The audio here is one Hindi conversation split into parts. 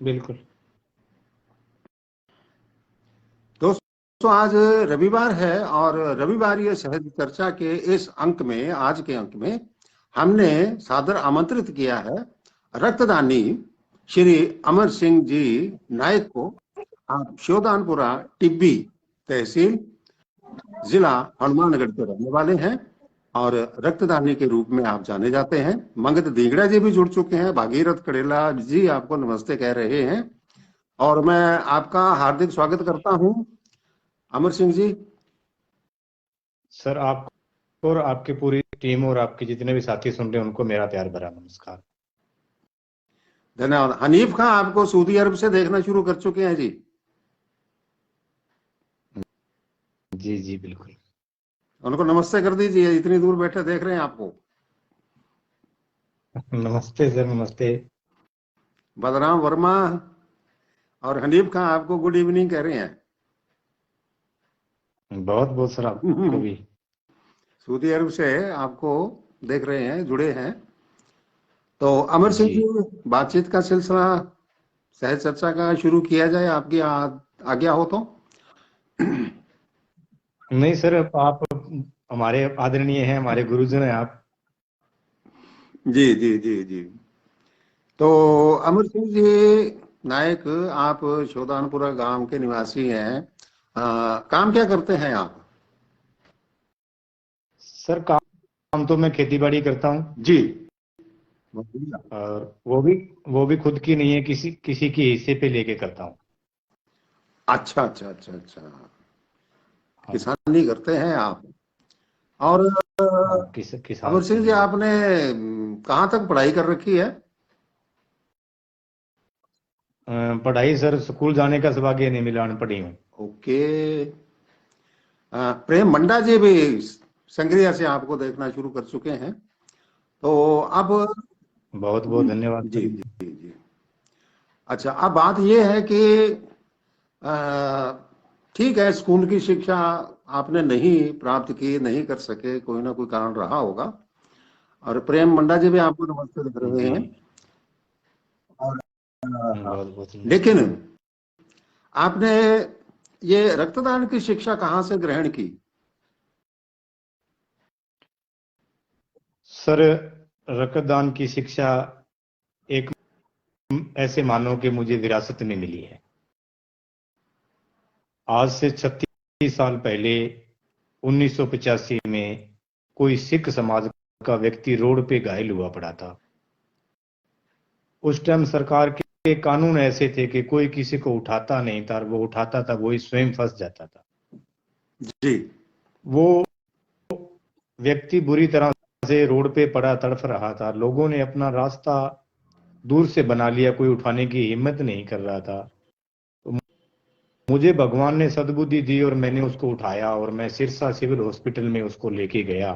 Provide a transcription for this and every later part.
बिल्कुल। दोस्तों आज रविवार है और रविवार ये सहज चर्चा के इस अंक में, आज के अंक में हमने सादर आमंत्रित किया है रक्तदानी श्री अमर सिंह जी नायक को। आप श्योदानपुरा टिब्बी तहसील जिला हनुमानगढ़ के रहने वाले हैं और रक्तदानी के रूप में आप जाने जाते हैं। मंगत दीगड़ा जी भी जुड़ चुके हैं, भागीरथ कड़ेला जी आपको नमस्ते कह रहे हैं और मैं आपका हार्दिक स्वागत करता हूं अमर सिंह जी। सर आपको और आपकी पूरी टीम और आपके जितने भी साथी सुन रहे हैं उनको मेरा प्यार भरा नमस्कार। धन्यवाद। हनीफ खां आपको सऊदी अरब से देखना शुरू कर चुके हैं जी। जी जी बिल्कुल। उनको नमस्ते कर दीजिए, इतनी दूर बैठे देख रहे हैं आपको। नमस्ते सर, नमस्ते। बलराम वर्मा और हनीफ खां आपको गुड इवनिंग कह रहे हैं। बहुत बहुत सर आपको भी। सऊदी अरब से आपको देख रहे हैं, जुड़े हैं। तो अमर सिंह जी, बातचीत का सिलसिला सहज चर्चा का शुरू किया जाए, आपकी आज्ञा हो तो। नहीं सर, आप हमारे आदरणीय हैं, हमारे गुरुजन हैं आप। जी जी जी जी। तो अमर सिंह जी नायक, आप शोधानपुरा गांव के निवासी हैं। काम क्या करते हैं आप? सर काम तो मैं खेती बाड़ी करता हूँ जी। और वो भी खुद की नहीं है, किसी के हिस्से पे लेके करता हूँ। अच्छा अच्छा अच्छा अच्छा, किसानी करते हैं आप। और किसान अमर सिंह जी, आपने कहाँ तक पढ़ाई कर रखी है? पढ़ाई सर स्कूल जाने का सौभाग्य नहीं मिला, अनपढ़ी हूँ। ओके। प्रेम मंडा जी भी संग्रिया से आपको देखना शुरू कर चुके हैं। तो अब बहुत बहुत धन्यवाद जी सर। जी जी। अच्छा, अब बात यह है कि ठीक है, स्कूल की शिक्षा आपने नहीं प्राप्त की, नहीं कर सके, कोई ना कोई कारण रहा होगा। और प्रेम मंडा जी भी आपको नमस्ते लिख रहे जी हैं। और बहुत बहुत लेकिन नमस्कार। आपने ये रक्तदान की शिक्षा कहाँ से ग्रहण की? सर रक्तदान की शिक्षा एक ऐसे मानो कि मुझे विरासत में मिली है। आज से 36 साल पहले 1985 में कोई सिख समाज का व्यक्ति रोड पे घायल हुआ पड़ा था। उस टाइम सरकार के कानून ऐसे थे कि कोई किसी को उठाता नहीं था, वो उठाता था वही स्वयं फंस जाता था। जी। वो व्यक्ति बुरी तरह से रोड पे पड़ा तड़फ रहा था। लोगों ने अपना रास्ता दूर से बना लिया, कोई उठाने की हिम्मत नहीं कर रहा था। तो मुझे भगवान ने सद्बुद्धि दी और मैंने उसको उठाया और मैं सिरसा सिविल हॉस्पिटल में उसको लेके गया।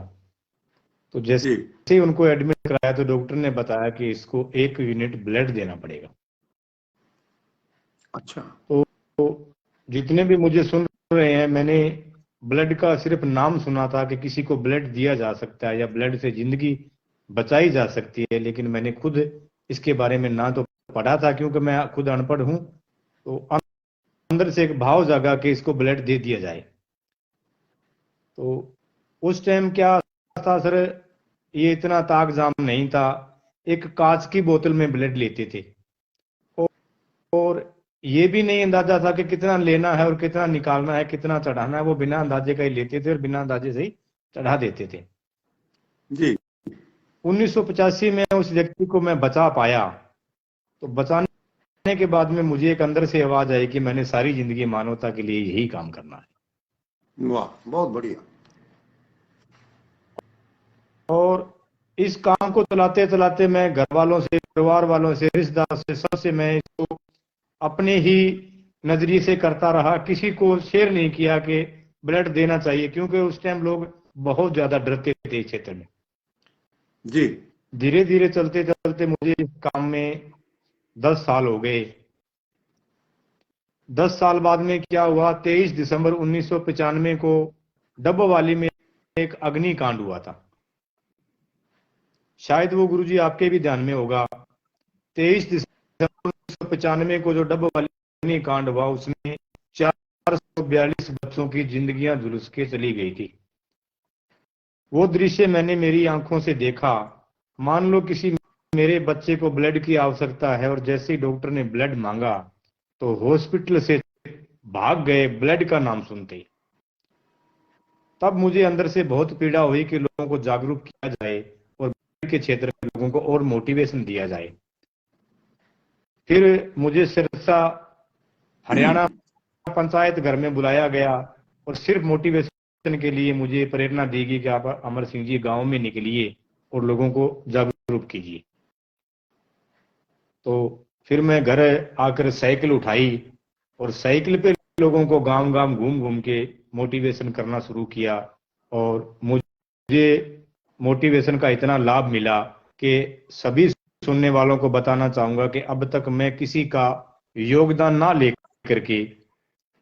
तो जैसे ही उनको एडमिट कराया तो डॉक्टर ने बताया कि इसको 1 यूनिट ब्लड देना पड़ेगा। अच्छा। तो जितने भी मुझे सुन रहे हैं, मैंने ब्लड का सिर्फ नाम सुना था कि किसी को ब्लड दिया जा सकता है या ब्लड से जिंदगी बचाई जा सकती है, लेकिन मैंने खुद इसके बारे में ना तो पढ़ा था क्योंकि मैं खुद अनपढ़ हूं। तो अंदर से एक भाव जागा कि इसको ब्लड दे दिया जाए। तो उस टाइम क्या था सर, ये इतना ताकझाम नहीं था। एक कांच की बोतल में ब्लड लेते थे और ये भी नहीं अंदाजा था कि कितना लेना है और कितना निकालना है, कितना चढ़ाना है। वो बिना अंदाजे का ही लेते थे और बिना अंदाजे से ही चढ़ा देते थे। जी। 1985 में उस व्यक्ति को मैं बचा पाया। तो बचाने के बाद में मुझे एक अंदर से आवाज आई कि मैंने सारी जिंदगी मानवता के लिए यही काम करना है। वाह, बहुत बढ़िया। और इस काम को चलाते चलाते मैं घर वालों से, परिवार वालों से, रिश्तेदार से, सबसे मैं इसको अपने ही नजरिए से करता रहा। किसी को शेयर नहीं किया कि ब्लड देना चाहिए, क्योंकि उस टाइम लोग बहुत ज्यादा डरते थे इस क्षेत्र में। जी। धीरे धीरे चलते चलते मुझे इस काम में 10 साल हो गए। 10 साल बाद में क्या हुआ, 23 दिसंबर 1995 को डब्बोवाली में एक अग्निकांड हुआ था। शायद वो गुरुजी आपके भी ध्यान में होगा। 23 दिसंबर 1995 को जो डब वाली कांड हुआ, उसमें 442 बच्चों की जिंदगियां झुलस के चली गई थी। वो दृश्य मैंने मेरी आंखों से देखा। मान लो किसी मेरे बच्चे को ब्लड की आवश्यकता है और जैसे ही डॉक्टर ने ब्लड मांगा तो हॉस्पिटल से भाग गए ब्लड का नाम सुनते ही। तब मुझे अंदर से बहुत पीड़ा हुई कि लोगों को जागरूक किया जाए और ब्लड के क्षेत्र में लोगों को और मोटिवेशन दिया जाए। फिर मुझे सिरसा हरियाणा पंचायत घर में बुलाया गया और सिर्फ मोटिवेशन के लिए मुझे प्रेरणा दी गई कि आप अमर सिंह जी गांव में निकलिए और लोगों को जागरूक कीजिए। तो फिर मैं घर आकर साइकिल उठाई और साइकिल पे लोगों को गांव गांव घूम घूम के मोटिवेशन करना शुरू किया और मुझे मोटिवेशन का इतना लाभ मिला कि सभी सुनने वालों को बताना चाहूंगा कि अब तक मैं किसी का योगदान ना लेकर के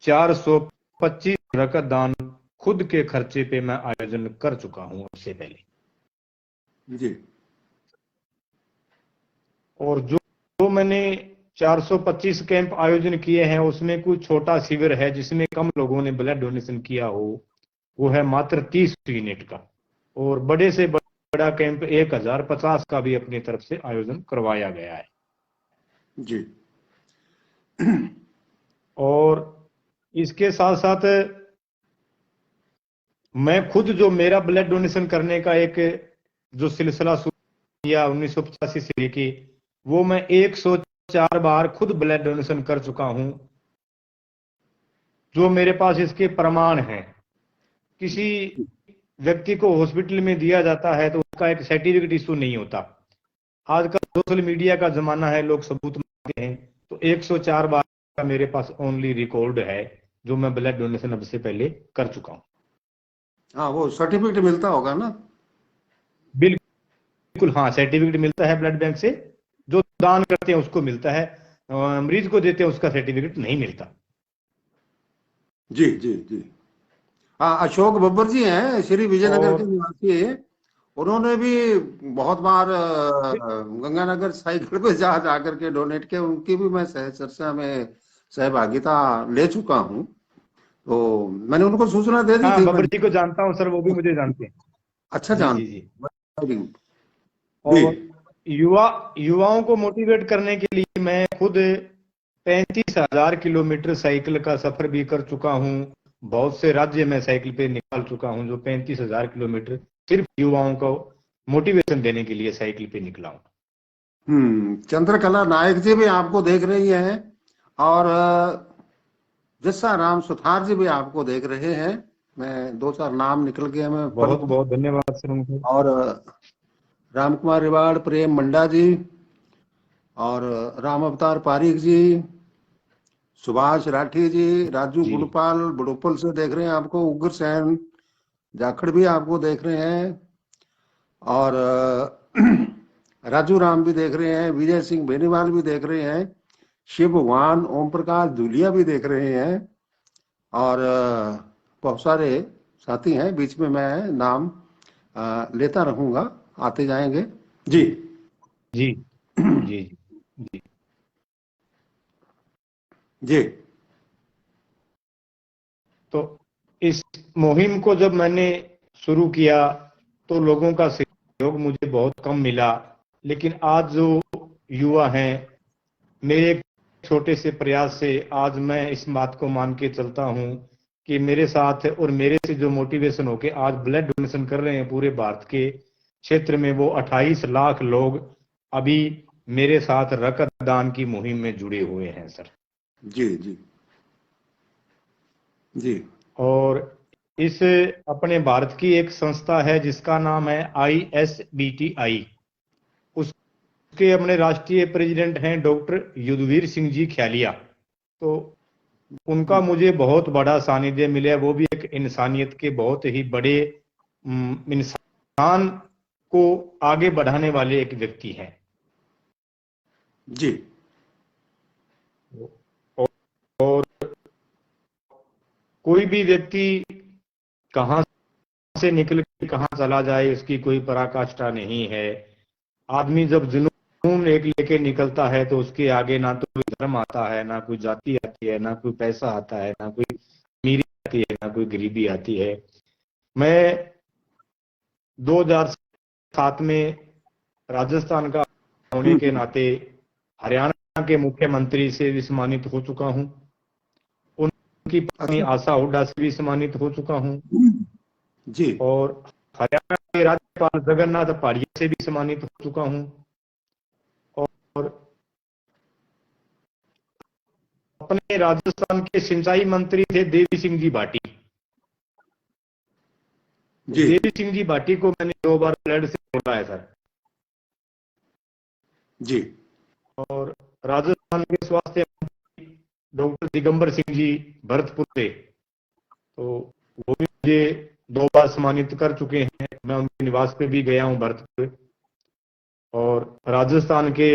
425 रक्तदान खुद के खर्चे पे मैं आयोजन कर चुका हूं उससे पहले जी। और जो मैंने 425 कैंप आयोजन किए हैं उसमें कोई छोटा शिविर है जिसमें कम लोगों ने ब्लड डोनेशन किया हो, वो है मात्र 30 यूनिट का। और बड़े से बड़ा कैंप 1050 का भी अपनी तरफ से आयोजन करवाया गया है जी। और इसके साथ साथ मैं खुद जो मेरा ब्लड डोनेशन करने का एक जो सिलसिला शुरू किया 1985 से लेके, वो मैं 104 बार खुद ब्लड डोनेशन कर चुका हूं। जो मेरे पास इसके प्रमाण हैं। किसी व्यक्ति को हॉस्पिटल में दिया जाता है तो उसका एक सर्टिफिकेट इशू नहीं होता। आजकल सोशल मीडिया का जमाना है, लोग सबूत मांगते हैं। तो 104 बार का मेरे पास ओनली रिकॉर्ड है जो मैं ब्लड डोनेशन अब से पहले कर चुका हूं। हाँ, वो सर्टिफिकेट मिलता होगा ना? बिल्कुल, हाँ, सर्टिफिकेट मिलता है ब्लड बैंक से। जो दान करते हैं उसको मिलता है, मरीज को देते हैं उसका सर्टिफिकेट नहीं मिलता। जी जी जी। हाँ, अशोक बब्बर जी हैं, श्री विजयनगर के निवासी। उन्होंने भी बहुत बार गंगानगर साइकिल पे जा जाकर के डोनेट किया। उनकी भी मैं चर्चा में सहभागिता ले चुका हूँ। तो मैंने उनको सूचना दे दी हाँ, थी। बब्बर जी को जानता हूँ सर, वो भी मुझे जानते हैं। अच्छा, जी जी जी। जी। और युवाओं को मोटिवेट करने के लिए मैं खुद 35,000 किलोमीटर साइकिल का सफर भी कर चुका हूँ। बहुत से राज्य में साइकिल पे निकाल चुका हूँ, जो 35,000 किलोमीटर सिर्फ युवाओं को मोटिवेशन देने के लिए साइकिल पे निकला हूँ। चंद्रकला नायक जी भी आपको देख रही हैं और जस्सा राम सुथार जी भी आपको देख रहे हैं। मैं 2-4 नाम निकल गए, मैं बहुत बहुत धन्यवाद सर उनको। और राम कुमार रिवाड़, प्रेम मंडा जी और राम अवतार पारीक जी, सुभाष राठी जी, राजू गुड़पाल बुड़ुपल से देख रहे हैं आपको, उग्र सेन जाखड़ भी आपको देख रहे हैं और राजू राम भी देख रहे हैं, विजय सिंह बेनीवाल भी देख रहे हैं, शिव भगवान, ओम प्रकाश धुलिया भी देख रहे हैं और बहुत सारे साथी हैं। बीच में मैं नाम लेता रहूंगा, आते जाएंगे। जी जी जी जी जी। तो इस मुहिम को जब मैंने शुरू किया तो लोगों का सहयोग मुझे बहुत कम मिला, लेकिन आज जो युवा हैं, मेरे एक छोटे से प्रयास से आज मैं इस बात को मान के चलता हूं कि मेरे साथ और मेरे से जो मोटिवेशन होके आज ब्लड डोनेशन कर रहे हैं पूरे भारत के क्षेत्र में, वो 28 लाख लोग अभी मेरे साथ रक्तदान की मुहिम में जुड़े हुए हैं सर। जी जी जी। और इस अपने भारत की एक संस्था है जिसका नाम है ISBTI। उसके अपने राष्ट्रीय प्रेसिडेंट हैं डॉक्टर युद्धवीर सिंह जी ख्यालिया। तो उनका मुझे बहुत बड़ा सानिध्य मिला। वो भी एक इंसानियत के बहुत ही बड़े इंसान को आगे बढ़ाने वाले एक व्यक्ति हैं। जी। और कोई भी व्यक्ति कहां से निकल के कहां चला जाए उसकी कोई पराकाष्ठा नहीं है। आदमी जब जुनून एक लेके निकलता है तो उसके आगे ना तो धर्म आता है, ना कोई जाति आती है, ना कोई पैसा आता है, ना कोई अमीरी आती है, ना कोई गरीबी आती है। मैं 2007 में राजस्थान का होने के नाते हरियाणा के मुख्यमंत्री से भी सम्मानित हो चुका हूं, उनकी पत्नी अच्छा आशा हुड्डा से भी सम्मानित हो चुका हूं, जी। और हरियाणा के राज्यपाल जगन्नाथ पहाड़िया से भी सम्मानित हो चुका हूं, और अपने राजस्थान के सिंचाई मंत्री थे देवी सिंह जी भाटी। जी देवी सिंह जी भाटी को मैंने 2 बार ब्लड से तोड़ा है सर। जी और राजस्थान के स्वास्थ्य मंत्री डॉक्टर दिगंबर सिंह जी भरतपुर से, तो वो भी मुझे 2 बार सम्मानित कर चुके हैं। मैं उनके निवास पे भी गया हूं भरतपुर। और राजस्थान के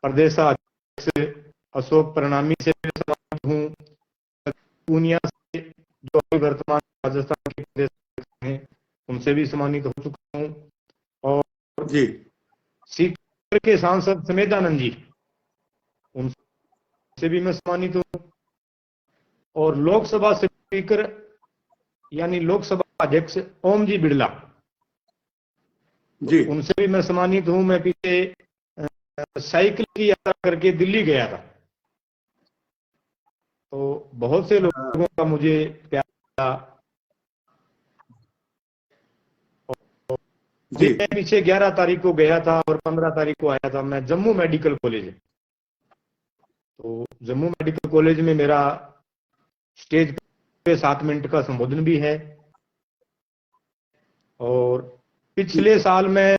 प्रदेशाध्यक्ष अशोक प्रणामी से भी सम्मानित हूँ। पूर्णिया से जो अभी वर्तमान राजस्थान के प्रदेश हैं उनसे भी सम्मानित हो चुका हूँ। और जी सीकर के सांसद समेधानंद जी, उनसे भी मैं सम्मानित हूँ। और लोकसभा स्पीकर यानी लोकसभा अध्यक्ष ओम जी बिड़ला, जी उनसे भी मैं सम्मानित हूँ। मैं पीछे साइकिल की यात्रा करके दिल्ली गया था, तो बहुत से लोगों का मुझे प्यार था। जी मैं पीछे 11 तारीख को गया था और 15 तारीख को आया था मैं जम्मू मेडिकल कॉलेज। तो जम्मू मेडिकल कॉलेज में मेरा स्टेज पे 7 मिनट का संबोधन भी है। और पिछले साल मैं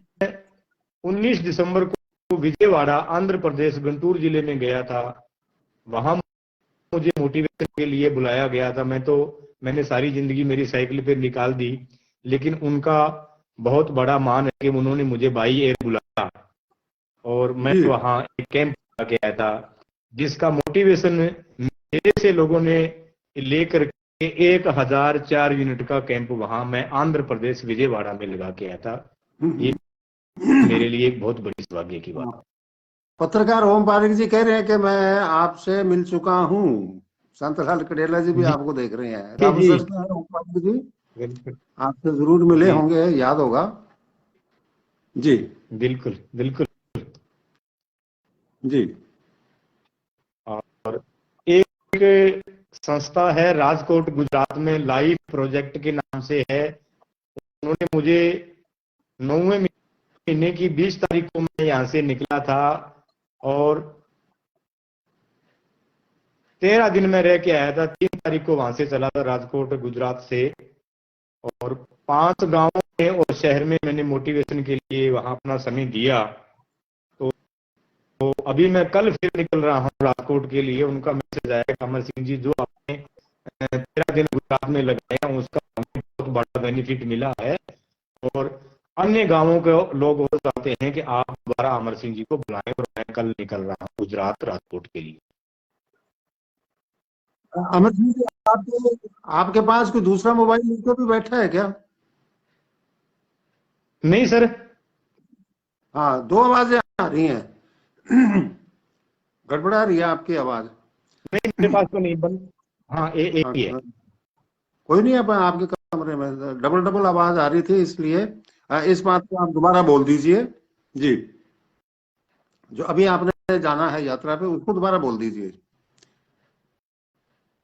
19 दिसंबर को विजयवाड़ा आंध्र प्रदेश गुंटूर जिले में गया था। वहां मुझे मोटिवेशन के लिए बुलाया गया था। मैंने सारी जिंदगी मेरी साइकिल पे निकाल दी, लेकिन उनका बहुत बड़ा मान है कि उन्होंने मुझे बाई एयर बुलाया और मैं जी वहां एक कैंप के आया था, जिसका मोटिवेशन मेरे से लोगों ने लेकर के 1004 यूनिट का कैंप वहां मैं आंध्र प्रदेश विजयवाड़ा में लगा के आया था। ये मेरे लिए एक बहुत बड़ी सौभाग्य की बात है। पत्रकार ओम पारेख जी कह रहे हैं कि मैं आपसे मिल चुका हूँ। शांतलाल कडेला जी भी जी आपको देख रहे हैं। जी राम जी, सर क्या है ओम पारेख जी, बिल्कुल आपसे जरूर मिले जी, होंगे, याद होगा। जी बिल्कुल बिल्कुल। जी और एक संस्था है राजकोट गुजरात में, लाइफ प्रोजेक्ट के नाम से है। उन्होंने मुझे 9वें महीने की 20 तारीख को मैं यहाँ से निकला था और 13 दिन में रह के आया था। 3 तारीख को वहां से चला था राजकोट गुजरात से, और 5 गांवों में और शहर में मैंने मोटिवेशन के लिए वहां अपना समय दिया। तो अभी मैं कल फिर निकल रहा हूँ राजकोट के लिए। उनका मैसेज आया अमर सिंह जी, जो आपने 13 दिन गुजरात में लगाया उसका हमें बहुत बड़ा बेनिफिट मिला है, और अन्य गांवों के लोग और चाहते हैं कि आप दोबारा अमर सिंह जी को बुलाएं। और मैं कल निकल रहा हूँ गुजरात राजकोट के लिए। अमित जी, आपके पास कोई दूसरा मोबाइल लेकर भी बैठा है क्या? नहीं सर। हाँ, 2 आवाजें आ रही हैं। गड़बड़ा रही है आपकी आवाज। नहीं मेरे पास तो नहीं बन। हाँ एक ही है। कोई नहीं, अब आपके कमरे में डबल डबल आवाज आ रही थी, इसलिए इस बात को आप दोबारा बोल दीजिए। जी, जो अभी आपने जाना है यात्रा पे उसको दोबारा बोल दीजिए।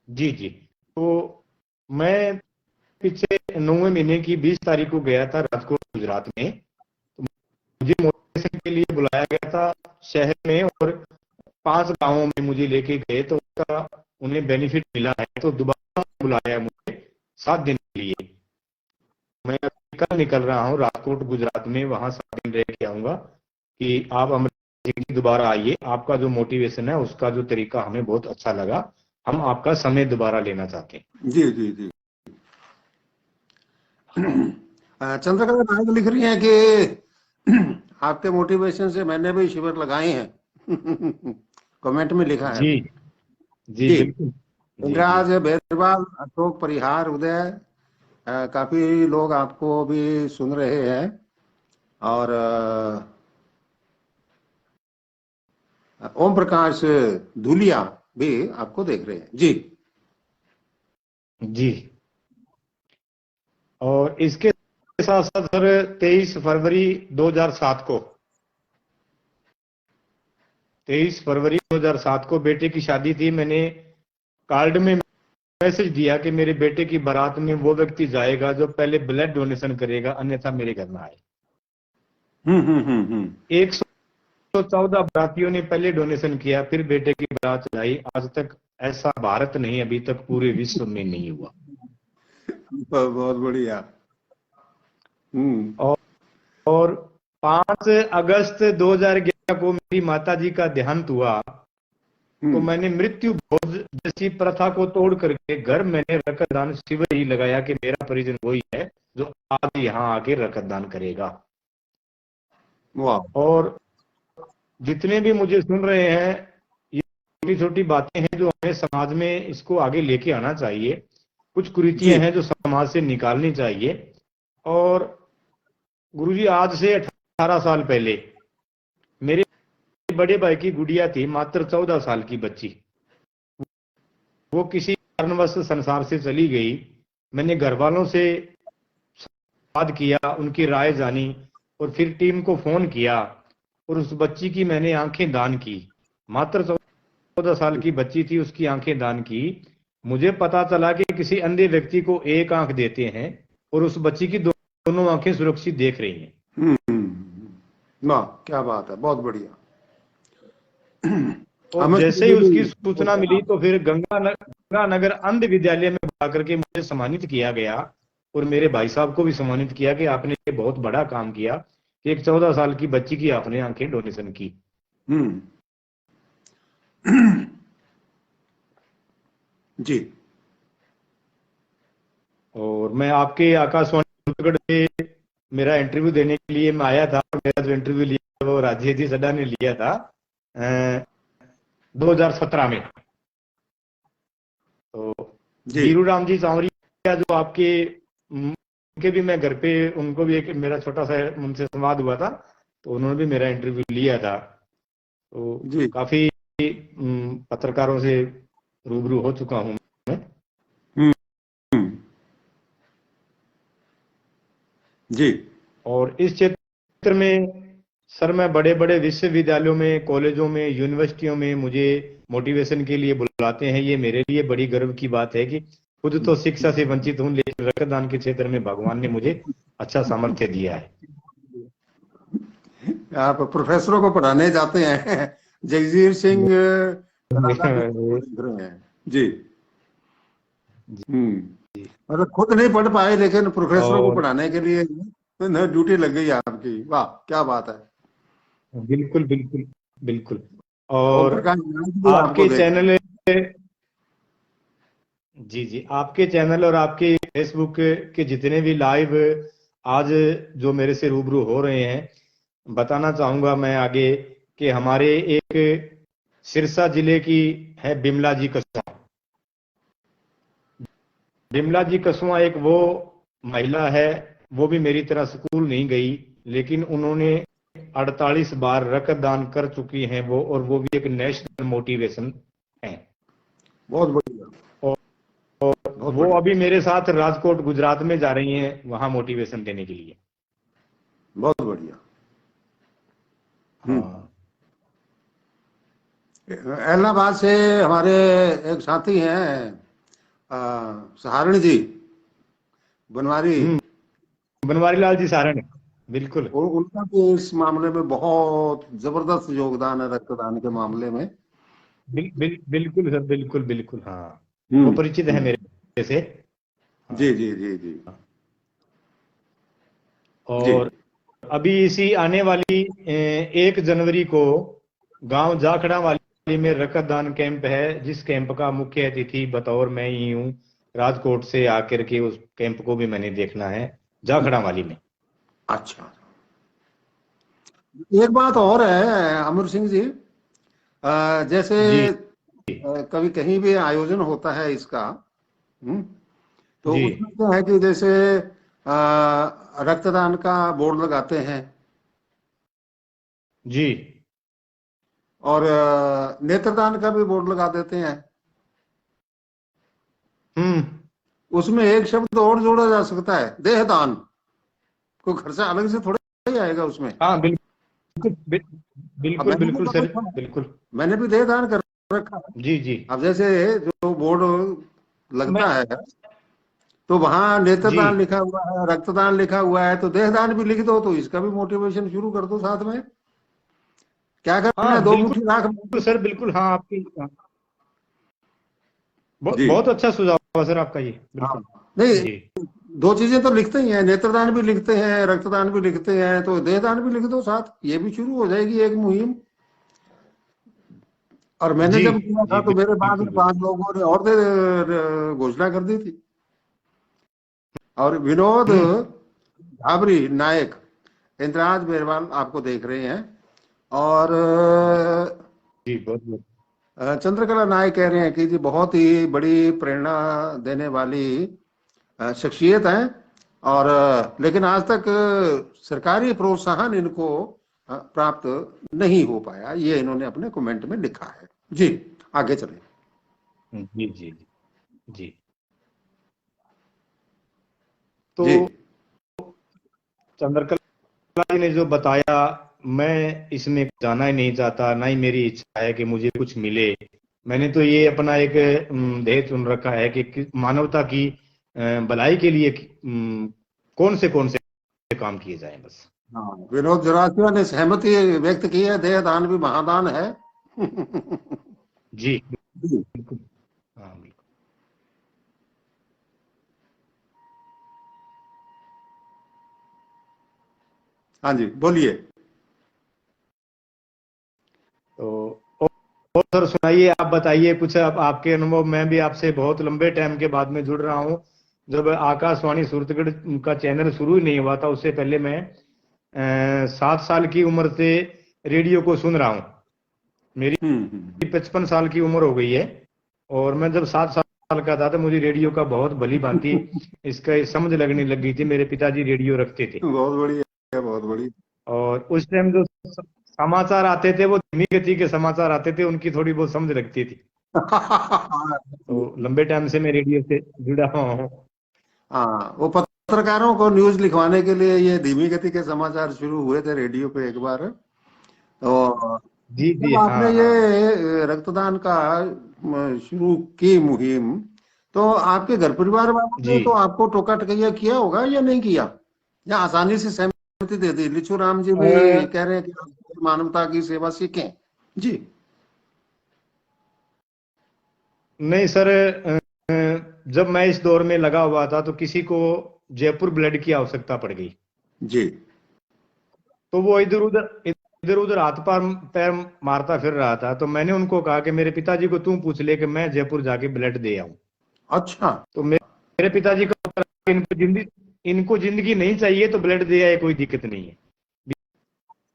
जी जी। तो मैं पीछे 9वें महीने की 20 तारीख को गया था राजकोट गुजरात में। तो मुझे मोटिवेशन के लिए बुलाया गया था शहर में, और 5 गांवों में मुझे लेके गए, तो उसका उन्हें बेनिफिट मिला है। तो दोबारा बुलाया मुझे 7 दिन के लिए। मैं कल निकल रहा हूँ राजकोट गुजरात में, वहां 7 दिन रह के आऊंगा। कि आप अमृत जी दोबारा आइए, आपका जो मोटिवेशन है उसका जो तरीका हमें बहुत अच्छा लगा, हम आपका समय दोबारा लेना चाहते हैं। जी जी जी। चंद्रकला नायक लिख रही हैं कि आपके मोटिवेशन से मैंने भी शिविर लगाए हैं। कमेंट में लिखा है। जी जी जी, बिल्कुल। जी जी इंद्राज बेरवाल, अशोक परिहार, उदय, काफी लोग आपको भी सुन रहे हैं। और ओम प्रकाश धूलिया भी आपको देख रहे हैं। जी जी। और इसके साथ साथ सर 23 फरवरी 2007 को 23 फरवरी 2007 को बेटे की शादी थी। मैंने कार्ड में मैसेज दिया कि मेरे बेटे की बारात में वो व्यक्ति जाएगा जो पहले ब्लड डोनेशन करेगा, अन्यथा मेरे घर ना आए। 114 बारातियों ने पहले डोनेशन किया, फिर बेटे की बारात आई। आज तक ऐसा भारत नहीं, अभी तक पूरे विश्व में नहीं हुआ। बहुत बढ़िया। और 5 अगस्त 2011 को मेरी माताजी का देहांत हुआ, तो मैंने मृत्यु भोज जैसी प्रथा को तोड़ करके घर मैंने रक्तदान शिविर ही लगाया कि मेरा परिजन वही है जो आज यहाँ आके रक्तदान करेगा। और जितने भी मुझे सुन रहे हैं, ये छोटी छोटी बातें हैं जो हमें समाज में इसको आगे लेके आना चाहिए। कुछ कुरीतियां हैं जो समाज से निकालनी चाहिए। और गुरुजी, आज से 18 साल पहले मेरे बड़े भाई की गुड़िया थी, मात्र 14 साल की बच्ची। वो किसी कारणवश संसार से चली गई। मैंने घर वालों से बात किया, उनकी राय जानी और फिर टीम को फोन किया और उस बच्ची की मैंने आंखें दान की। मात्र 14 साल की बच्ची थी, उसकी आंखें दान की। मुझे पता चला कि किसी अंधे व्यक्ति को एक आंख देते हैं और उस बच्ची की दोनों आंखें सुरक्षित देख रही हैं। वाह, क्या बात है, बहुत बढ़िया। और जैसे ही उसकी सूचना मिली तो फिर गंगानगर अंध विद्यालय में बुला करके मुझे सम्मानित किया गया और मेरे भाई साहब को भी सम्मानित किया कि आपने ये बहुत बड़ा काम किया कि एक 14 साल की बच्ची की आपने आंखें डोनेशन की। जी। और मैं आपके आकाशवाणी से मेरा इंटरव्यू देने के लिए मैं आया था। मेरा जो इंटरव्यू लिया वो राजेश जी सड्डा ने लिया था 2017 में। तो बीरू राम जी सांवरिया जो आपके, उनके भी मैं घर पे, उनको भी एक मेरा छोटा सा उनसे संवाद हुआ था, तो उन्होंने भी मेरा इंटरव्यू लिया था। तो काफी पत्रकारों से रूबरू हो चुका हूं मैं। जी। और इस क्षेत्र में सर मैं बड़े बड़े विश्वविद्यालयों में, कॉलेजों में, यूनिवर्सिटियों में मुझे मोटिवेशन के लिए बुलाते हैं। ये मेरे लिए बड़ी गर्व की बात है कि खुद तो शिक्षा से वंचित हूं, लेकिन रक्तदान के क्षेत्र में भगवान ने मुझे अच्छा सामर्थ्य दिया है। आप प्रोफेसरों को पढ़ाने जाते हैं, जगजीत सिंह जी। मतलब खुद नहीं पढ़ पाए लेकिन प्रोफेसरों को पढ़ाने के लिए ड्यूटी लग गई आपकी। वाह, क्या बात है। बिल्कुल बिल्कुल बिल्कुल। और आपके चैनल, जी, आपके चैनल और आपके फेसबुक के जितने भी लाइव आज जो मेरे से रूबरू हो रहे हैं, बताना चाहूंगा मैं आगे कि हमारे एक सिरसा जिले की है बिमला जी कसुआ। बिमला जी कसुआ एक वो महिला है, वो भी मेरी तरह स्कूल नहीं गई, लेकिन उन्होंने 48 बार रक्तदान कर चुकी हैं वो, और वो भी एक नेशनल मोटिवेशन है। बहुत बढ़िया। और वो अभी मेरे साथ राजकोट गुजरात में जा रही हैं वहां मोटिवेशन देने के लिए। बहुत बढ़िया। इलाहाबाद से हमारे एक साथी हैं सहारण जी, बनवारी लाल जी सहारण, बिल्कुल। उनका भी इस मामले में बहुत जबरदस्त योगदान है, रक्तदान के मामले में। बिल्कुल सर, बिल्कुल बिल्कुल। हाँ, वो परिचित है मेरे से। जी जी जी जी। और अभी इसी आने वाली 1 जनवरी को गांव जाखड़ा वाली में रक्तदान कैंप है, जिस कैंप का मुख्य अतिथि बतौर मैं ही हूँ। राजकोट से आकर के उस कैंप को भी मैंने देखना है, जाखड़ा वाली में। अच्छा, एक बात और है अमर सिंह जी, जैसे कभी कहीं भी आयोजन होता है इसका, तो उसमें क्या है कि जैसे रक्तदान का बोर्ड लगाते हैं जी, और नेत्रदान का भी बोर्ड लगा देते हैं। उसमें एक शब्द और जोड़ा जा सकता है, देहदान। कोई खर्चा अलग से थोड़ा ही आएगा उसमें। हाँ बिल्कुल बिल्कुल मैंने भी बिल्कुल तो सर, रखा है, बिल्कुल। मैंने भी देहदान कर रखा है। जी जी। अब जैसे जो बोर्ड मैं लगता है तो वहां जी नेत्रदान लिखा हुआ है, रक्तदान लिखा हुआ है, तो देहदान भी लिख दो, तो इसका भी मोटिवेशन शुरू कर दो साथ में। क्या करना है, हाँ दो बिल्कुल मुट्ठी राख में। सर, बिल्कुल। हाँ आपकी जी बहुत अच्छा सुझाव है सर आपका ये, हाँ, बिल्कुल। नहीं, जी दो चीजें तो लिखते ही हैं, नेत्रदान भी लिखते हैं, रक्तदान भी लिखते हैं, तो देहदान भी लिख दो साथ, ये भी शुरू हो जाएगी एक मुहिम। और मैंने जी जब किया था जी, तो मेरे बाद बिल्कुल में 5 बिल्कुल। लोगों ने और घोषणा कर दी थी। और विनोद हम्म। झाबरी नायक, इंद्राज बेरवाल आपको देख रहे हैं। और जी बहुत बहुत। चंद्रकला नायक कह रहे हैं कि जी बहुत ही बड़ी प्रेरणा देने वाली शख्सियत है। और लेकिन आज तक सरकारी प्रोत्साहन इनको प्राप्त नहीं हो पाया, ये इन्होंने अपने कमेंट में लिखा है। जी आगे चलें। जी जी जी जी। तो जी चंद्रकला जी ने जो बताया, मैं इसमें जाना ही नहीं चाहता, ना ही मेरी इच्छा है कि मुझे कुछ मिले। मैंने तो ये अपना एक ध्येय चुन रखा है कि मानवता की भलाई के लिए कौन से काम किए जाएं बस। हाँ, विनोद जोरासिया ने सहमति व्यक्त की है, देहदान भी महादान है। जी जी बिल्कुल। हाँ बिल्कुल। हाँ जी बोलिए। तो और सर सुनाइए, आप बताइए कुछ, अब आपके अनुभव। मैं भी आपसे बहुत लंबे टाइम के बाद में जुड़ रहा हूँ। जब आकाशवाणी सूरतगढ़ का चैनल शुरू ही नहीं हुआ था, उससे पहले मैं 7 साल की उम्र से रेडियो को सुन रहा हूँ। मेरी हम्म। 55 साल की उम्र हो गई है, और मैं जब 7 साल का था तो मुझे रेडियो का बहुत भली भांति इसका समझ लगने लग गई थी। मेरे पिताजी रेडियो रखते थे, बहुत बढ़िया, बहुत बढ़िया। और उस टाइम जो समाचार आते थे वो धीमी गति के समाचार आते थे, उनकी थोड़ी बहुत समझ लगती थी। तो लंबे टाइम से मैं रेडियो से जुड़ा हुआ हूँ। हाँ, वो पत्रकारों को न्यूज लिखवाने के लिए ये धीमी गति के समाचार शुरू हुए थे रेडियो पे एक बार। तो जी जी जब आपने हाँ हाँ। ये रक्तदान का शुरू की मुहिम, तो आपके घर परिवार वालों जी ने तो आपको टोका टकैया किया होगा या नहीं किया, या आसानी से सहमति दे दी? लिचू राम जी भी कह रहे हैं कि मानवता की सेवा सीखें। जी नहीं सर, जब मैं इस दौर में लगा हुआ था तो किसी को जयपुर ब्लड की आवश्यकता पड़ गई, जी। तो वो इधर उधर हाथ पार पैर मारता फिर रहा था। तो मैंने उनको कहा कि मेरे पिताजी को तू पूछ ले कि मैं जयपुर जाके ब्लड दे आऊं। अच्छा। तो मेरे पिताजी को पता कि इनको जिंदगी नहीं चाहिए, तो ब्लड दे आए, कोई दिक्कत नहीं है,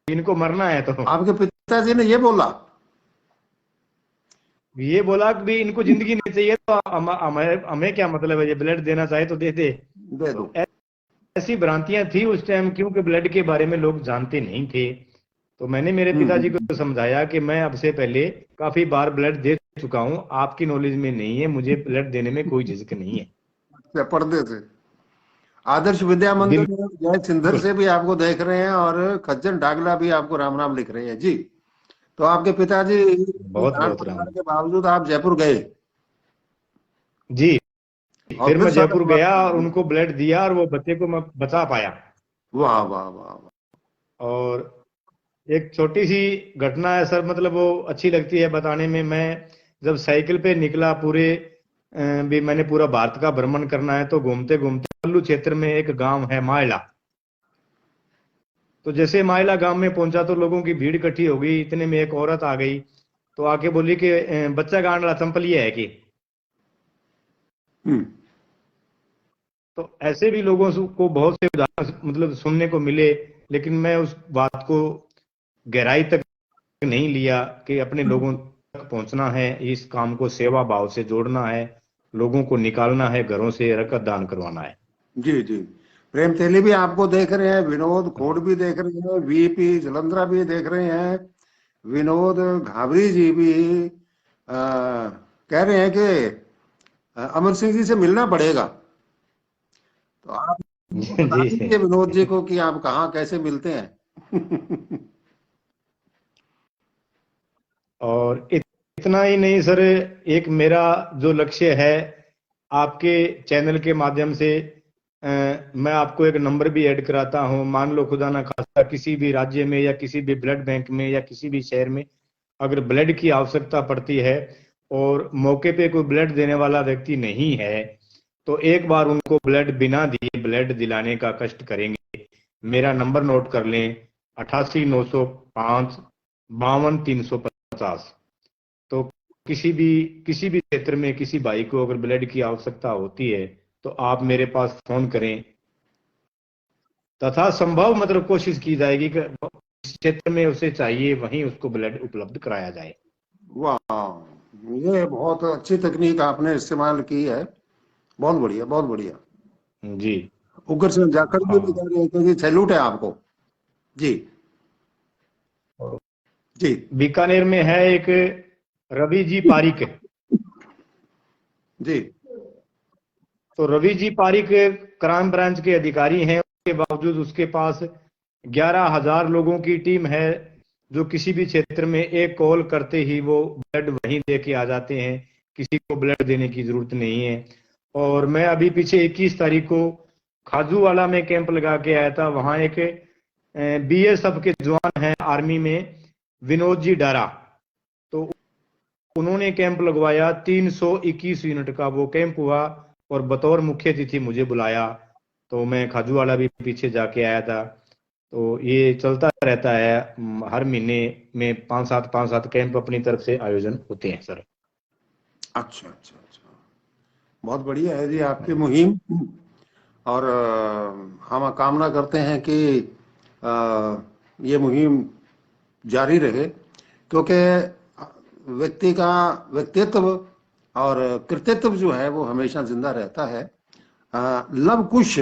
इनको मरना है तो। आपके पिताजी ने ये बोला? ये बोला कि भी इनको जिंदगी नहीं चाहिए, तो हमें हमें क्या मतलब है, ये ब्लड देना चाहे तो दे दे। दे दो। तो ऐसी भ्रांतियां थी उस टाइम, क्योंकि ब्लड के बारे में लोग जानते नहीं थे। तो मैंने मेरे पिताजी हम्म। को समझाया कि मैं अब से पहले काफी बार ब्लड दे चुका हूं, आपकी नॉलेज में नहीं है, मुझे ब्लड देने में कोई झिझक नहीं है। पर्दे से आदर्श विद्या मंदिर जय सिंधर बिल्कुल। से भी आपको देख रहे हैं, और खज्जन डागला भी आपको राम राम लिख रहे हैं जी। तो आपके पिताजी बहुत डांट बहुत फटकार राम। के बावजूद आप जयपुर गए, जी। और फिर फिर मैं सारा जयपुर बात। गया और उनको ब्लड दिया, और वो बच्चे को मैं बचा पाया। वाह वाह वाह वाह। और एक छोटी सी घटना है सर, मतलब वो अच्छी लगती है बताने में। मैं जब साइकिल पे निकला, भी मैंने पूरा भारत का भ्रमण करना है, तो घूमते घूमते कुल्लू क्षेत्र में एक गांव है मायला। तो जैसे मायला गांव में पहुंचा तो लोगों की भीड़ इकट्ठी हो गई, इतने में एक औरत आ गई। तो आके बोली कि बच्चा गांड वाला चंपलिया है कि। हम्म। तो ऐसे भी लोगों को बहुत से उदाहरण मतलब सुनने को मिले, लेकिन मैं उस बात को गहराई तक नहीं लिया कि अपने लोगों तक पहुंचना है, इस काम को सेवा भाव से जोड़ना है, लोगों को निकालना है घरों से, रकत दान करवाना है। जी जी। प्रेम तेली भी आपको देख रहे हैं, विनोद खोड़ भी देख रहे हैं, वीपी जलंधरा भी देख रहे हैं, विनोद घावरी जी भी कह रहे हैं कि अमर सिंह जी से मिलना पड़ेगा। तो आप बता जी। दीजिए विनोद जी को कि आप कहाँ कैसे मिलते हैं। और इतना ही नहीं सर, एक मेरा जो लक्ष्य है आपके चैनल के माध्यम से, मैं आपको एक नंबर भी ऐड कराता हूं। मान लो खुदा ना खास्ता किसी भी राज्य में या किसी भी ब्लड बैंक में या किसी भी शहर में अगर ब्लड की आवश्यकता पड़ती है और मौके पे कोई ब्लड देने वाला व्यक्ति नहीं है, तो एक बार उनको ब्लड बिना दिए ब्लड दिलाने का कष्ट करेंगे। मेरा नंबर नोट कर लें, 88 905 52 350। तो किसी भी क्षेत्र में किसी भाई को अगर ब्लड की आवश्यकता होती है तो आप मेरे पास फोन करें, तथा संभव मतलब कोशिश की जाएगी कि इस क्षेत्र में उसे चाहिए वहीं उसको ब्लड उपलब्ध कराया जाए। वाह, ये बहुत अच्छी तकनीक आपने इस्तेमाल की है। बहुत बढ़िया, बहुत बढ़िया। जी उग्र सिंह जाखड़ भी हाँ। बता रहे हैं कि सैल्यूट है आपको। जी और जी बीकानेर में है एक रवि जी पारिक। जी तो रवि जी पारिक क्राइम ब्रांच के अधिकारी हैं, उसके बावजूद उसके पास 11,000 लोगों की टीम है, जो किसी भी क्षेत्र में एक कॉल करते ही वो ब्लड वहीं दे के आ जाते हैं, किसी को ब्लड देने की जरूरत नहीं है। और मैं अभी पीछे 21 तारीख को खाजूवाला में कैंप लगा के आया था। वहां एक बीएसएफ के जवान हैं आर्मी में, विनोद जी डारा, तो उन्होंने कैंप लगवाया। 321 यूनिट का वो कैंप हुआ और बतौर मुख्य अतिथि मुझे बुलाया, तो मैं खाजूवाला भी पीछे जाके आया था। तो ये चलता रहता है, हर महीने में 5-7 कैंप अपनी तरफ से आयोजन होते हैं सर। अच्छा अच्छा अच्छा, बहुत बढ़िया है जी आपकी मुहिम। और हम कामना करते हैं कि ये मुहिम जारी रहे, क्योंकि व्यक्ति का व्यक्तित्व और कृतित्व जो है वो हमेशा जिंदा रहता है। लव कुश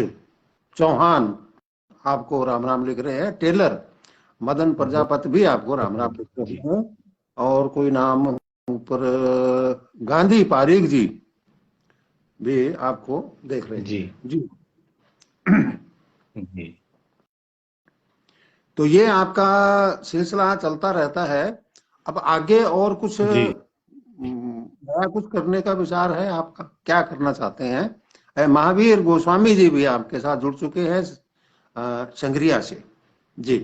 चौहान आपको राम राम लिख रहे हैं। टेलर मदन बहुत प्रजापति भी आपको राम राम बहुत लिख रहे जी हैं। और कोई नाम ऊपर गांधी पारीक जी भी आपको देख रहे जी हैं जी। जी तो ये आपका सिलसिला चलता रहता है। अब आगे और कुछ जी नया कुछ करने का विचार है आपका? क्या करना चाहते हैं? महावीर गोस्वामी जी भी आपके साथ जुड़ चुके हैं संग्रिया से। जी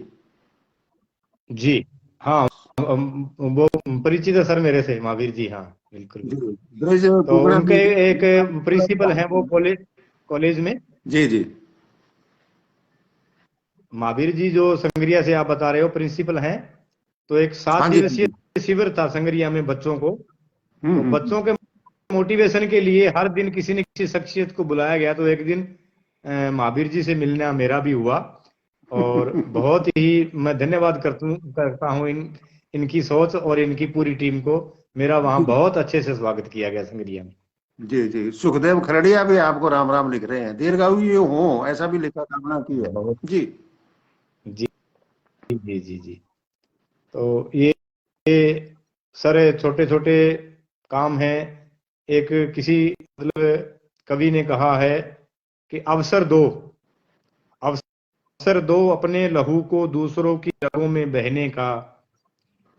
जी हाँ। वो परिचित है सर मेरे से, महावीर जी, हाँ बिल्कुल जी, बिल्कुल। ब्रज तो गुगड़ा उनके एक प्रिंसिपल हैं वो कॉलेज कॉलेज में। जी जी महावीर जी जो संगरिया से आप बता रहे हो प्रिंसिपल हैं, तो एक हाँ 7 जी हाँ दिवसीय जी। शिविर था संगरिया में बच्चों को। तो हम्म। बच्चों के मोटिवेशन के लिए हर दिन किसी न किसी शख्सियत को बुलाया गया। तो एक दिन महावीर जी से मिलना मेरा भी हुआ, और बहुत ही मैं धन्यवाद करता हूँ इनकी सोच और इनकी पूरी टीम को। मेरा वहां बहुत अच्छे से स्वागत किया गया संगरिया में। जी जी, सुखदेव खरड़िया भी आपको राम राम लिख रहे हैं। दीर्घायु हो ऐसा भी लिखा, कामना की है बहुत जी। जी जी जी जी। तो ये सर छोटे छोटे काम हैं। एक किसी मतलब कवि ने कहा है कि अवसर दो अपने लहू को दूसरों की रगों में बहने का,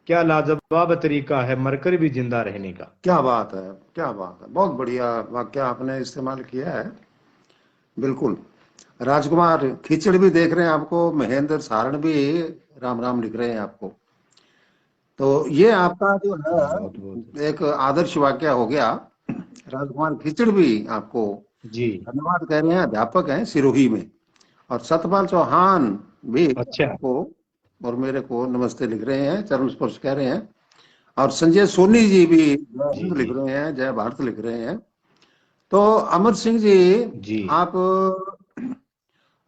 क्या लाजवाब तरीका है मरकर भी जिंदा रहने का। क्या बात है, क्या बात है, बहुत बढ़िया वाक्य आपने इस्तेमाल किया है। बिल्कुल। राजकुमार खिचड़ भी देख रहे हैं आपको, महेंद्र सारण भी राम राम लिख रहे हैं आपको। तो ये आपका जो बहुत बहुत है एक आदर्श वाक्य हो गया। राजकुमार खिचड़ भी आपको जी। धन्यवाद कह रहे हैं, अध्यापक हैं सिरोही में। और सतपाल चौहान भी अच्छा आपको और मेरे को नमस्ते लिख रहे हैं, चरण स्पर्श कह रहे हैं। और संजय सोनी जी भी जय जी हिंद जी लिख रहे हैं, जय भारत लिख रहे हैं। तो अमर सिंह जी, जी आप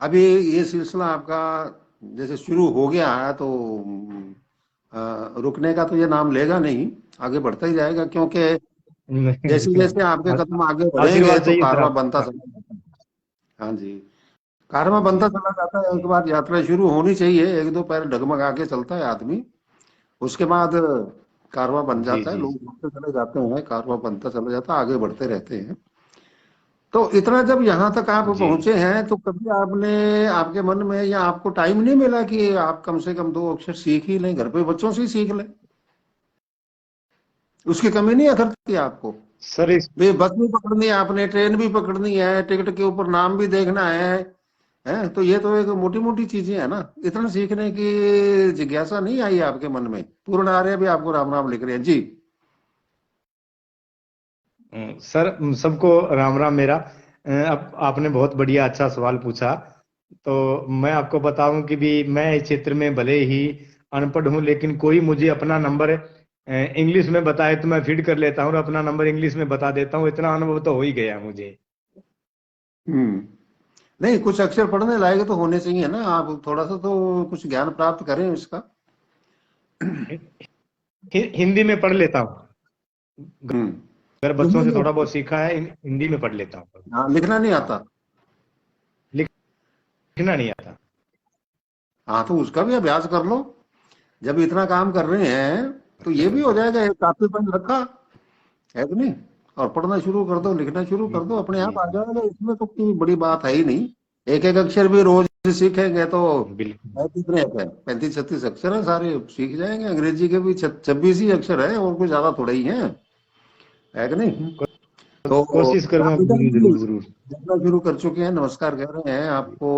अभी ये सिलसिला आपका जैसे शुरू हो गया है, तो रुकने का तो ये नाम लेगा नहीं, आगे बढ़ता ही जाएगा, क्योंकि जैसे जैसे आपके कदम आगे बढ़ेंगे आशीर्वाद तो चाहिए सर कारवां बनता आपका। चला जाता है। हाँ जी, कारवां जी बनता चला जाता है। जी एक बार यात्रा शुरू होनी चाहिए, एक दो पैर डगमगा के चलता है आदमी, उसके बाद कारवा बन जी जाता है, जी लोग बढ़ते चले जाते हैं, कारवा बनता चला जाता है, आगे बढ़ते रहते हैं। तो इतना जब यहाँ तक आप जी। पहुंचे हैं तो कभी आपने, आपके मन में या आपको टाइम नहीं मिला कि आप कम से कम 2 अक्षर सीख ही लें, घर पे बच्चों से ही सीख लें? उसकी कमी नहीं अखरती आपको? सर इस भाई बस भी पकड़नी है आपने, ट्रेन भी पकड़नी है, टिकट के ऊपर नाम भी देखना है, तो ये तो एक मोटी मोटी चीजें है ना। इतना सीखने की जिज्ञासा नहीं आई आपके मन में? पूर्ण आर्य भी आपको राम राम लिख रहे हैं जी। सर सबको राम राम मेरा। अब आपने बहुत बढ़िया अच्छा सवाल पूछा। तो मैं आपको बताऊं कि भी मैं इस क्षेत्र में भले ही अनपढ़ हूं, लेकिन कोई मुझे अपना नंबर इंग्लिश में बताए तो मैं फीड कर लेता हूँ और अपना नंबर इंग्लिश में बता देता हूँ। इतना अनुभव तो हो ही गया मुझे। हम्म। नहीं, कुछ अक्षर पढ़ने लायक तो होने चाहिए ना, आप थोड़ा सा तो कुछ ज्ञान प्राप्त करें इसका। हिंदी में पढ़ लेता हूँ। हम्म। अगर बच्चों लिखना से नहीं थोड़ा आता? बहुत सीखा है, हिंदी में पढ़ लेता हूँ। हाँ, लिखना नहीं हाँ, आता? लिखना नहीं आता। हाँ, तो उसका भी अभ्यास कर लो। जब इतना काम कर रहे हैं तो ये भी हो जाएगा, एक कापी पेन रखा है कि नहीं, और पढ़ना शुरू कर दो, लिखना शुरू जी कर दो, अपने जी आप आ जी। जाएगा। इसमें तो कोई बड़ी बात है ही नहीं। एक एक अक्षर भी रोज सीखेंगे तो बिल्कुल। कितने है, 35-36 अक्षर है, सारे सीख जाएंगे। अंग्रेजी के भी 26 ही अक्षर है, और कोई ज्यादा थोड़ा ही है कि नहीं? तो कोशिश करूंगा, राधिका जी जरूर जरूर। लिखना शुरू कर चुके हैं, नमस्कार कह रहे हैं आपको।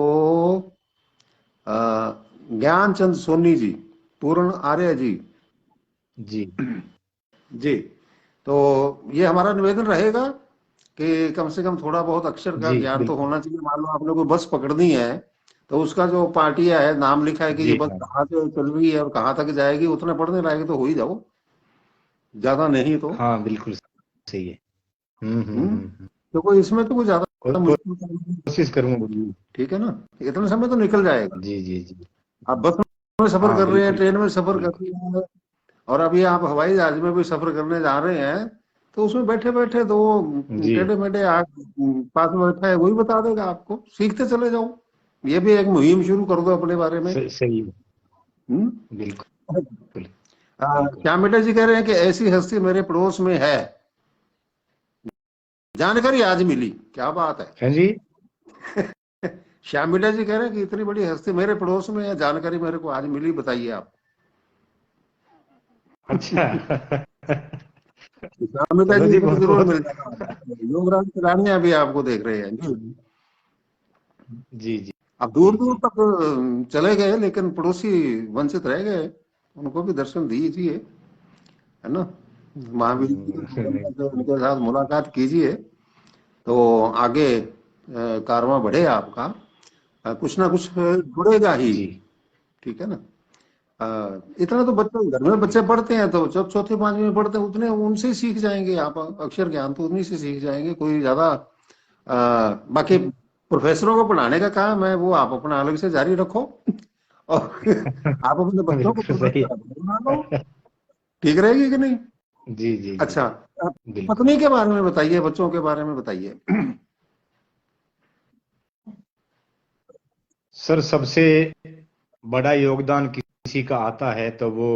ज्ञानचंद सोनी जी, पूर्ण आर्य जी। जी जी। तो ये हमारा निवेदन रहेगा कि कम से कम थोड़ा बहुत अक्षर का जी ज्ञान तो बिल्कुल। होना चाहिए। मान लो आपने कोई बस पकड़नी है, तो उसका जो पार्टिया है, नाम लिखा है कि ये जी बस हाँ कहाँ से चल रही है और कहाँ तक जाएगी, उतना पढ़ने लायक तो हो ही जाओ, ज्यादा नहीं तो। हाँ बिल्कुल सही है। हम्म। हम्म। तो कोई इसमें तो कोई ज्यादा मुश्किल काम नहीं। कोशिश करूंगा जरूर। ठीक है ना, इतना समय तो निकल जाएगा। जी जी जी। आप बस में सफर हाँ कर रहे हैं, बिल्कुल ट्रेन में सफर कर बिल्कुल। रहे हैं, और अभी आप हवाई जहाज में भी सफर करने जा रहे हैं, तो उसमें बैठे बैठे दो जी टेढ़े मेढ़े पास में बैठा है, वही बता देगा आपको, सीखते चले जाओ। ये भी एक मुहिम शुरू कर दो अपने बारे में। सही है। हम्म। बिल्कुल बिल्कुल। श्याम जी कह रहे हैं कि ऐसी हस्ती मेरे पड़ोस में है, जानकारी आज मिली, क्या बात है। हाँ जी। श्याम जी कह रहे हैं कि इतनी बड़ी हस्ती मेरे पड़ोस में है, जानकारी मेरे को आज मिली, बताइए आप। अच्छा। श्याम चलो जी जी, को तो बहुत जरूर बहुत। मिल जाएगा। योगराज रानिया भी आपको देख रहे हैं जी। जी जी अब दूर जी दूर जी। तक चले गए, लेकिन पड़ोसी वंचित रह गए, उनको भी दर्शन दीजिए, है ना। महावीर जी के भवन नहीं, में जो उनके साथ मुलाकात कीजिए, तो आगे कारवां बढ़े आपका, कुछ ना कुछ जुड़ेगा ही। जी ठीक है ना। इतना तो बच्चे घर में बच्चे पढ़ते हैं, तो जब चौथे पांचवी में पढ़ते हैं उतने उनसे ही सीख जाएंगे आप, अक्षर ज्ञान तो उन्हीं से सीख जाएंगे, कोई ज्यादा बाकी प्रोफेसरों को पढ़ाने का काम है, वो आप अपना अलग से जारी रखो, और आप अपने बच्चों को बिल्कुल सही प्रोफेसर है। बना लो। ठीक रहेगी कि नहीं? जी जी जी। अच्छा, अब बिल्कुल। पत्नी के बारे में बताइए, बच्चों के बारे में बताइए। सर सबसे बड़ा योगदान किसी का आता है तो वो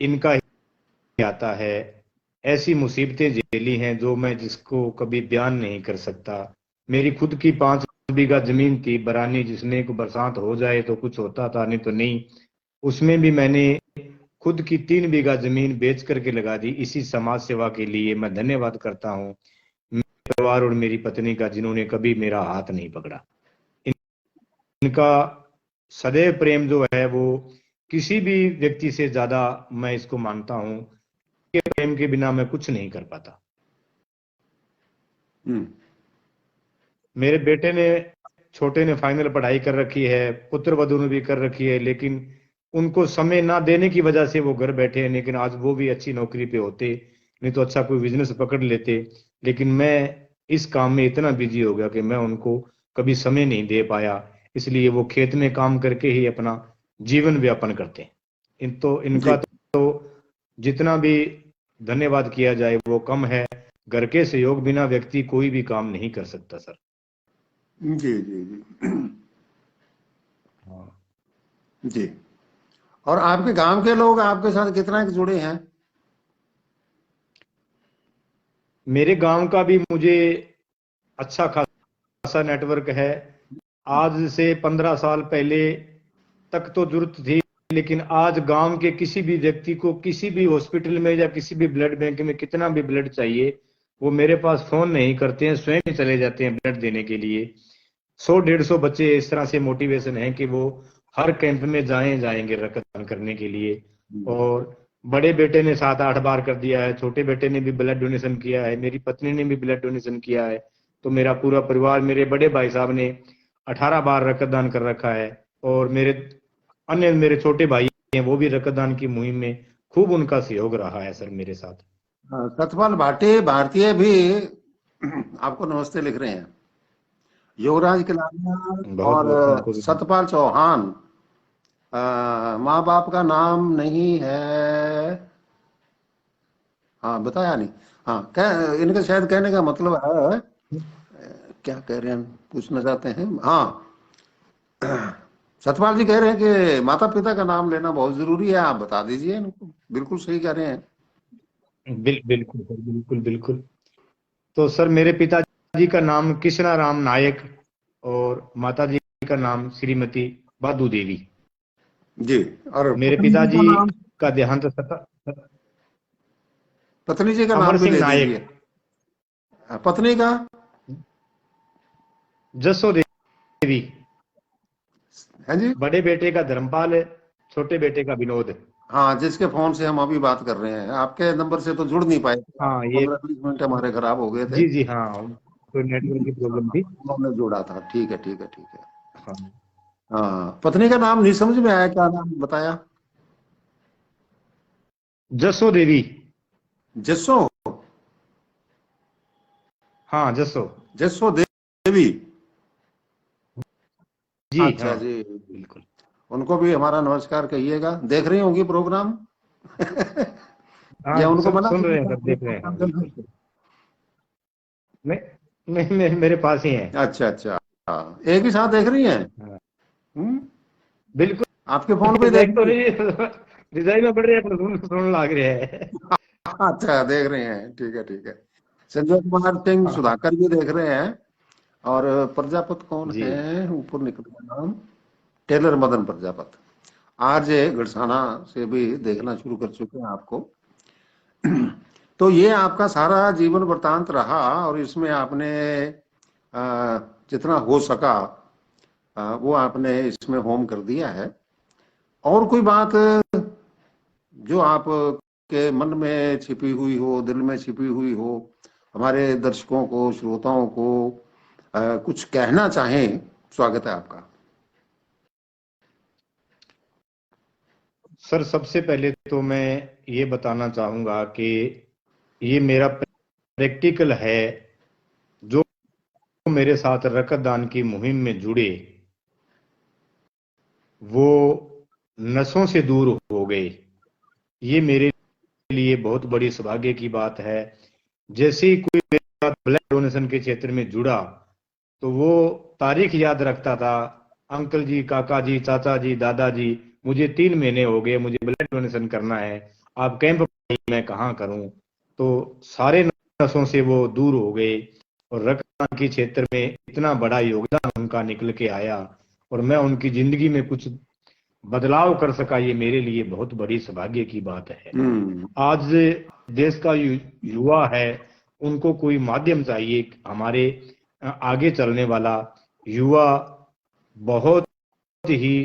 इनका ही आता है। ऐसी मुसीबतें झेली हैं जो मैं जिसको कभी बयान नहीं कर सकता। मेरी खुद की 5 बीघा जमीन थी बरानी, जिसमें एक बरसात हो जाए तो कुछ होता था, नहीं तो नहीं। उसमें भी मैंने खुद की 3 बीघा जमीन बेच करके लगा दी इसी समाज सेवा के लिए। मैं धन्यवाद करता हूँ मेरे परिवार और मेरी पत्नी का, जिन्होंने कभी मेरा हाथ नहीं पकड़ा। इनका सदैव प्रेम जो है वो किसी भी व्यक्ति से ज्यादा मैं इसको मानता हूं। के प्रेम के बिना मैं कुछ नहीं कर पाता। हम्म। मेरे बेटे ने, छोटे ने फाइनल पढ़ाई कर रखी है, पुत्र वधु ने भी कर रखी है, लेकिन उनको समय ना देने की वजह से वो घर बैठे हैं। लेकिन आज वो भी अच्छी नौकरी पे होते, नहीं तो अच्छा कोई बिजनेस पकड़ लेते। लेकिन मैं इस काम में इतना बिजी हो गया कि मैं उनको कभी समय नहीं दे पाया। इसलिए वो खेत में काम करके ही अपना जीवन व्यापन करते हैं। इनका जी तो जितना भी धन्यवाद किया जाए वो कम है। घर के सहयोग बिना व्यक्ति कोई भी काम नहीं कर सकता सर। जी जी जी। हाँ। जी। और आपके गांव के लोग आपके साथ कितना जुड़े हैं? मेरे गांव का भी मुझे अच्छा खासा नेटवर्क है। आज से 15 साल पहले तक तो जरूरत थी, लेकिन आज गांव के किसी भी व्यक्ति को किसी भी हॉस्पिटल में या किसी भी ब्लड बैंक में कितना भी ब्लड चाहिए, वो मेरे पास फोन नहीं करते हैं, स्वयं ही चले जाते हैं ब्लड देने के लिए। 100-150 बच्चे इस तरह से मोटिवेशन है कि वो हर कैंप में जाएंगे रक्तदान करने के लिए। और बड़े बेटे ने 7-8 बार कर दिया है, छोटे बेटे ने भी ब्लड डोनेशन किया है, मेरी पत्नी ने भी ब्लड डोनेशन किया है। तो मेरा पूरा परिवार, मेरे बड़े भाई साहब ने 18 बार रक्तदान कर रखा है। और मेरे छोटे भाई हैं, वो भी रक्तदान की मुहिम में खूब उनका सहयोग रहा है सर मेरे साथ। सतपाल भाटी भारतीय भी आपको नमस्ते लिख रहे हैं। युवराज किलानिया बहुत और बहुत उनको भी। सतपाल चौहान, माँ बाप का नाम नहीं है, हाँ बताया नहीं। हाँ, इनका शायद कहने का मतलब है, क्या कह रहे हैं, पूछना चाहते हैं। हाँ, सतपाल जी कह रहे हैं कि माता पिता का नाम लेना बहुत जरूरी है, आप बता दीजिए इनको। बिल्कुल सही कह रहे हैं। बिल्कुल सर, बिल्कुल बिल्कुल। तो सर मेरे पिताजी का नाम कृष्णा राम नायक और माता जी का नाम श्रीमती बादू देवी। जी। और मेरे पत्नी जी का पिताजी नाम? का देहांत पत्नी जी का अमर नाम भी सिंह ले नायक। दीजिए। पत्नी का? जसो देवी। है जी। बड़े बेटे का धर्मपाल है, छोटे बेटे का विनोद। हाँ, जिसके फोन से हम अभी बात कर रहे हैं, आपके नंबर से तो जुड़ नहीं पाए थे। हाँ ये 15-20 मिनट हमारे खराब हो गए थे। जी जी हाँ, कोई नेटवर्क की प्रॉब्लम थी। उन्होंने जोड़ा था। ठीक है, ठीक है, ठीक है। हाँ, हाँ, पत्नी का नाम नहीं समझ में आया, क्या नाम बताया? जसो देवी। जसो? हाँ जसो। जसो देवी। जी अच्छा हाँ जी। बिल्कुल। उनको भी हमारा नमस्कार कहिएगा, देख रही होंगी प्रोग्राम। हाँ या उनको मना सुन रहे हैं कीजिए सर, देख रहे हैं, हाँ बिल्कुल। प्रोग्राम? नहीं नहीं, मेरे पास ही है। अच्छा अच्छा, हाँ, एक ही साथ देख रही हैं? हाँ हम्म, आपके फोन बिल्कुल। पे देख देख तो रही नहीं, रिजाई में पड़ रहे हैं, सुन लग रहे हैं। हैं? अच्छा, देख रहे हैं, ठीक है, ठीक है। संजय कुमार सिंह हाँ, सुधाकर भी देख रहे हैं। और प्रजापत कौन जी है, ऊपर निकल गया नाम, टेलर मदन प्रजापत। आरजे गढ़साना से भी देखना शुरू कर चुके हैं आपको। तो ये आपका सारा जीवन वृतांत रहा, और इसमें आपने जितना हो सका वो आपने इसमें होम कर दिया है। और कोई बात जो आप के मन में छिपी हुई हो, दिल में छिपी हुई हो, हमारे दर्शकों को, श्रोताओं को कुछ कहना चाहें, स्वागत है आपका। सर, सबसे पहले तो मैं ये बताना चाहूंगा कि ये मेरा प्रैक्टिकल है। जो मेरे साथ रक्तदान की मुहिम में जुड़े, वो नशों से दूर हो गए। ये मेरे लिए बहुत बड़ी सौभाग्य की बात है। जैसे ही कोई मेरे साथ ब्लड डोनेशन के क्षेत्र में जुड़ा, तो वो तारीख याद रखता था। अंकल जी, काका जी, चाचा जी, दादाजी, मुझे 3 महीने हो गए, मुझे ब्लड डोनेशन करना है, आप कैंप बताइए मैं कहाँ करूं। तो सारे नशों से वो दूर हो गए और रक्तदान के क्षेत्र में इतना बड़ा योगदान उनका निकल के आया और मैं उनकी जिंदगी में कुछ बदलाव कर सका, ये मेरे लिए बहुत बड़ी सौभाग्य की बात है। हम्म। आज देश का युवा है, उनको कोई माध्यम चाहिए। हमारे आगे चलने वाला युवा बहुत ही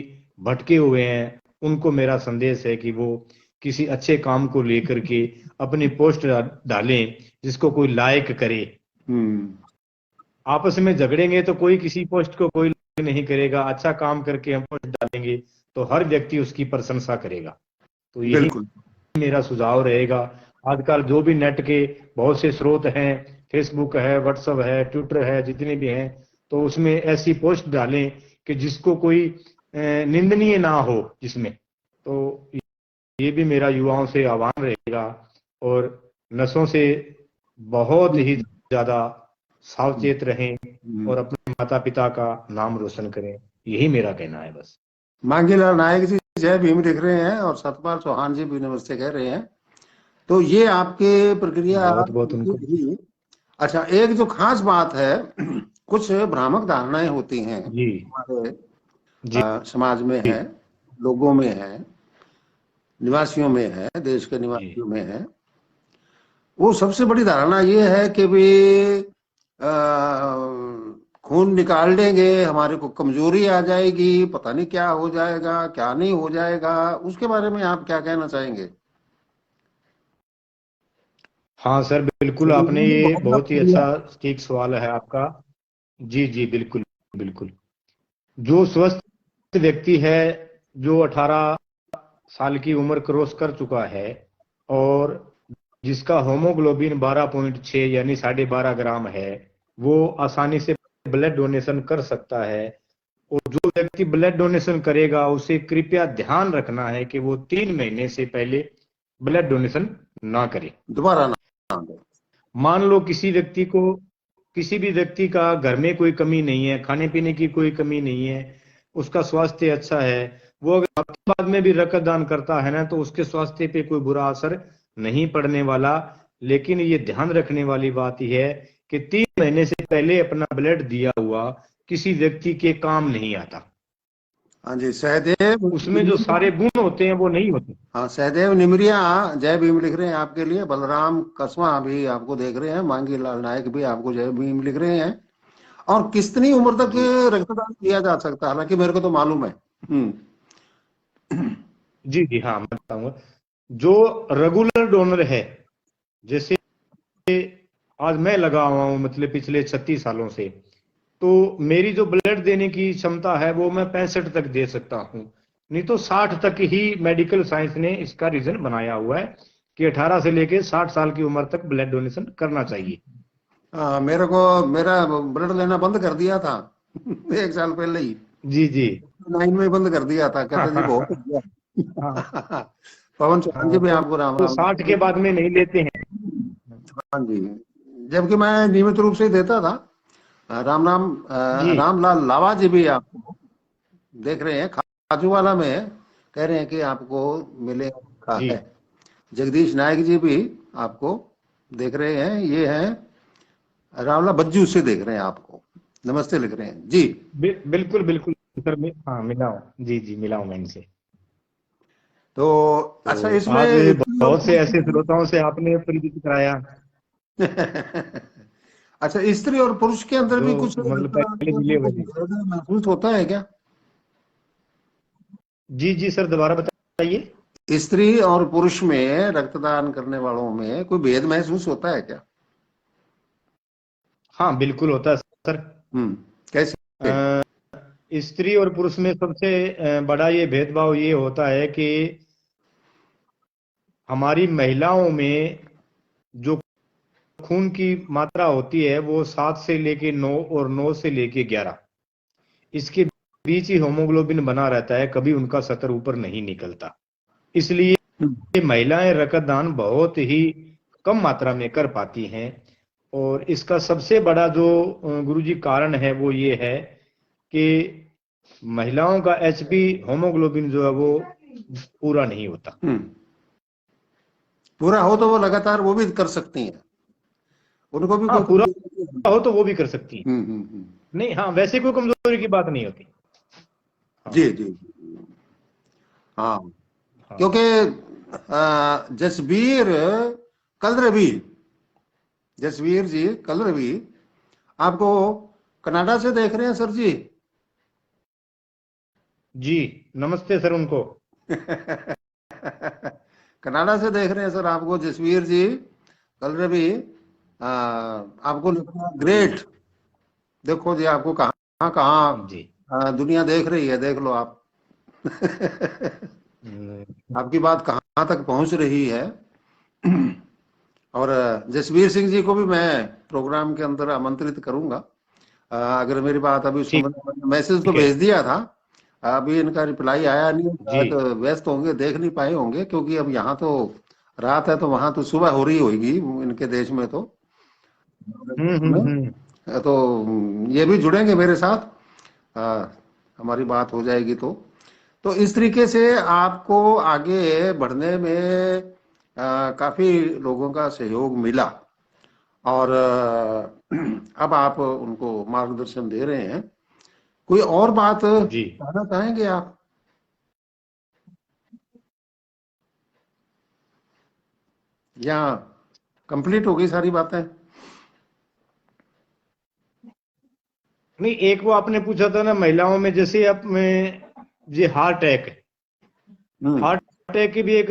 भटके हुए हैं। उनको मेरा संदेश है कि वो किसी अच्छे काम को लेकर के अपनी पोस्ट डालें, जिसको कोई लाइक करे। हम्म। आपस में झगड़ेंगे तो कोई किसी पोस्ट को कोई लाइक नहीं करेगा। अच्छा काम करके हम पोस्ट डालेंगे तो हर व्यक्ति उसकी प्रशंसा करेगा। तो यही बिल्कुल। मेरा सुझाव रहेगा। आजकल जो भी नेट के बहुत से स्रोत हैं, फेसबुक है, व्हाट्सएप है, ट्विटर है, जितने भी हैं, तो उसमें ऐसी पोस्ट डालें कि जिसको कोई निंदनीय ना हो जिसमें। तो ये भी मेरा युवाओं से आह्वान रहेगा। और नशों से बहुत ही ज्यादा सावचेत रहें हम्म। और अपने माता पिता का नाम रोशन करें। यही मेरा कहना है बस। मांगीलाल नायक जी जय भीम लिख रहे हैं और सतपाल चौहान जी भी नमस्ते कह रहे हैं। तो ये आपके प्रक्रिया बहुत बहुत उनको। ही। अच्छा, एक जो खास बात है, कुछ भ्रामक धारणाएं होती हैं जी हमारे जी समाज में है, लोगों में है, निवासियों में है, देश के जी निवासियों में है। वो सबसे बड़ी धारणा ये है कि भी खून निकाल देंगे, हमारे को कमजोरी आ जाएगी, पता नहीं क्या हो जाएगा, क्या नहीं हो जाएगा। उसके बारे में आप क्या कहना चाहेंगे? हाँ सर, बिल्कुल आपने ये बहुत ही अच्छा ठीक सवाल है आपका। जी जी बिल्कुल बिल्कुल। जो स्वस्थ व्यक्ति है, जो 18 साल की उम्र क्रॉस कर चुका है और जिसका होमोग्लोबिन 12.6 यानी 12.5 ग्राम है, वो आसानी से ब्लड डोनेशन कर सकता है। और जो व्यक्ति ब्लड डोनेशन करेगा उसे कृपया ध्यान रखना है कि वो 3 महीने से पहले ब्लड डोनेशन ना करे। दोबारा ना दे। मान लो किसी भी व्यक्ति का घर में कोई कमी नहीं है, खाने पीने की कोई कमी नहीं है, उसका स्वास्थ्य अच्छा है, वो अगर हफ्ते बाद में भी रक्तदान करता है ना, तो उसके स्वास्थ्य पे कोई बुरा असर नहीं पड़ने वाला। लेकिन ये ध्यान रखने वाली बात यह है कि 3 महीने से पहले अपना ब्लड दिया हुआ किसी व्यक्ति के काम नहीं आता। हाँ जी, सहदेव। उसमें जो सारे गुण होते हैं वो नहीं होते। हाँ, सहदेव निमरिया जय भीम लिख रहे हैं आपके लिए। बलराम कसवा भी आपको देख रहे हैं। मांगी लाल नायक भी आपको जय भीम लिख रहे हैं। और कितनी उम्र तक जी रक्तदान किया जा सकता है? हालांकि मेरे को तो मालूम है। जी जी हाँ, मैं बताऊंगा। जो रेगुलर डोनर है, जैसे आज मैं लगा हुआ हूँ, मतलब पिछले 36 सालों से, तो मेरी जो ब्लड देने की क्षमता है वो मैं 65 तक दे सकता हूँ। नहीं तो 60 तक ही मेडिकल साइंस ने इसका रीजन बनाया हुआ है कि 18 से लेके 60 साल की उम्र तक ब्लड डोनेशन करना चाहिए। मेरे को मेरा ब्लड लेना बंद कर दिया था 1 साल पहले ही। जी जी 9 में बंद कर दिया था, हाँ कहते जी हाँ बहुत हो हाँ गया। पवन चौहान जी हाँ, भी आपको राम तो राम। 60 के बाद में नहीं लेते हैं। हाँ जी, जबकि मैं नियमित रूप से देता था। राम राम जी रामलाल लावा जी भी आपको देख रहे हैं, खाजूवाला में कह रहे हैं कि आपको मिले का जी है। जगदीश नायक जी भी आपको देख रहे हैं। ये हैं रामला बज्जू से देख रहे हैं आपको, नमस्ते लिख रहे हैं जी। बिल्कुल बिल्कुल सर, हाँ मिला हूँ, जी जी मिला हूँ मैं इनसे। तो अच्छा, तो इसमें आज स्त्री और बहुत से ऐसे श्रोताओं से आपने परिचित कराया अच्छा, स्त्री और पुरुष के अंदर जो भी कुछ मतलब पहले मिले हुए थे। महसूस होता है क्या? जी जी सर, दोबारा बताइए। स्त्री और पुरुष में रक्तदान करने वालों में कोई भेद महसूस होता है क्या? हाँ बिल्कुल होता है सर। कैसे? स्त्री और पुरुष में सबसे बड़ा ये भेदभाव ये होता है कि हमारी महिलाओं में जो खून की मात्रा होती है वो 7 से लेके 9 और 9 से लेके 11, इसके बीच ही होमोग्लोबिन बना रहता है, कभी उनका स्तर ऊपर नहीं निकलता। इसलिए महिलाएं रक्तदान बहुत ही कम मात्रा में कर पाती हैं। और इसका सबसे बड़ा जो गुरुजी कारण है वो ये है कि महिलाओं का एचबी होमोग्लोबिन जो है वो पूरा नहीं होता। पूरा हो तो वो लगातार वो भी कर सकती हैं, उनको भी हाँ कोई पूरा कमजोरी नहीं हो है। तो वो भी कर सकती हैं। नहीं हाँ, वैसे कोई कमजोरी की बात नहीं होती। हाँ जी जी जी। हाँ, हाँ क्योंकि जसबीर कलरवी, जसवीर जी कलरवी आपको कनाडा से देख रहे हैं सर जी। जी नमस्ते सर उनको। कनाडा से देख रहे हैं सर आपको जसवीर जी कलरवी। आपको लिखना ग्रेट। देखो जी, आपको कहाँ कहाँ जी दुनिया देख रही है, देख लो आप। हम्म, आपकी बात कहाँ तक पहुंच रही है। और जसवीर सिंह जी को भी मैं प्रोग्राम के अंदर आमंत्रित करूंगा। अगर मेरी बात अभी सुन ठीक रहे, मैसेज तो है भेज दिया था, अभी इनका रिप्लाई आया नहीं, जी। शायद व्यस्त होंगे, देख नहीं पाए होंगे, क्योंकि अब यहाँ तो रात है, तो वहां तो सुबह हो रही होगी इनके देश में तो। हम्म। तो ये भी जुड़ेंगे मेरे साथ, हमारी बात हो जाएगी तो। तो इस तरीके से आपको आगे बढ़ने में काफी लोगों का सहयोग मिला और अब आप उनको मार्गदर्शन दे रहे हैं। कोई और बात जी कहना चाहेंगे आप? या कंप्लीट हो गई सारी बातें? नहीं, एक वो आपने पूछा था ना महिलाओं में, जैसे अब में ये हार्ट अटैक की भी एक